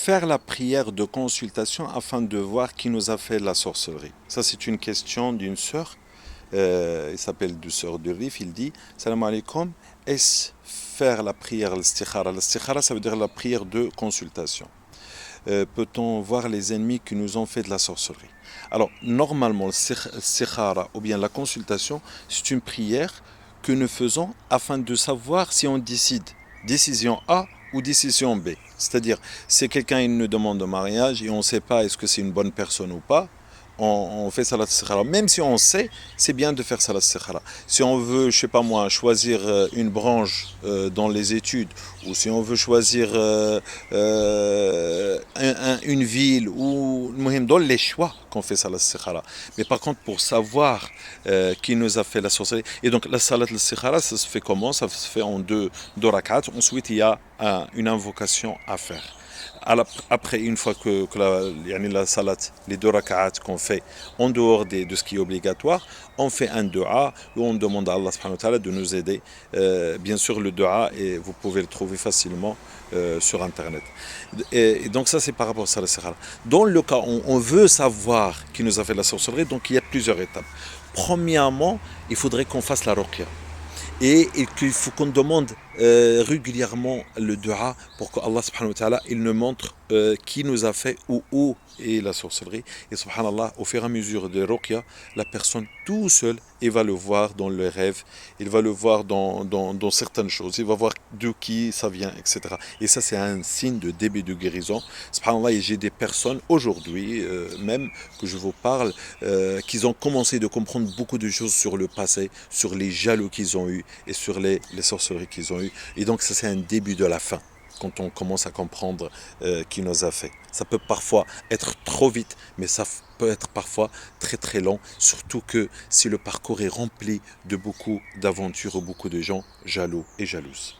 faire la prière de consultation afin de voir qui nous a fait la sorcellerie. Ça, c'est une question d'une sœur. Il s'appelle du sœur de Rif. Il dit Salam alaikum, est-ce faire la prière al-istikhara? Al-istikhara, ça veut dire la prière de consultation. Peut-on voir les ennemis qui nous ont fait de la sorcellerie? Alors, normalement, l'istikhara ou bien la consultation, c'est une prière que nous faisons afin de savoir si on décide décision A ou décision B. C'est-à-dire, si quelqu'un il nous demande de mariage et on ne sait pas est-ce que c'est une bonne personne ou pas, on fait salat istikhara. Même si on sait, c'est bien de faire salat istikhara. Si on veut, je sais pas moi, choisir une branche dans les études, ou si on veut choisir une ville, ou dans les choix qu'on fait salat istikhara. Mais par contre, pour savoir qui nous a fait la sorcellerie, et donc la salat istikhara, ça se fait comment? Ça se fait en deux rak'at. Ensuite, il y a une invocation à faire. Après, une fois que la salat, les deux rak'at qu'on fait en dehors de ce qui est obligatoire, on fait un dua où on demande à Allah subhanahu wa ta'ala de nous aider. Bien sûr, le dua, et vous pouvez le trouver facilement sur Internet. Et donc ça, c'est par rapport à salat istikhara. Dans le cas où on veut savoir qui nous a fait la sorcellerie, donc il y a plusieurs étapes. Premièrement, il faudrait qu'on fasse la ruqya. Et qu'il faut qu'on demande régulièrement le dua pour que Allah subhanahu wa ta'ala il nous montre qui nous a fait ou où est la sorcellerie. Et subhanallah, au fur et à mesure de ruqya, la personne tout seul, il va le voir dans le rêve, il va le voir dans certaines choses, il va voir d'où qui ça vient, etc. Et ça, c'est un signe de début de guérison. Subhanallah, et j'ai des personnes aujourd'hui, même que je vous parle, qui ont commencé de comprendre beaucoup de choses sur le passé, sur les jaloux qu'ils ont eu et sur les sorcelleries qu'ils ont eu. Et donc ça, c'est un début de la fin quand on commence à comprendre qui nous a fait. Ça peut parfois être trop vite, mais ça peut être parfois très très long, surtout que si le parcours est rempli de beaucoup d'aventures, beaucoup de gens jaloux et jalouses.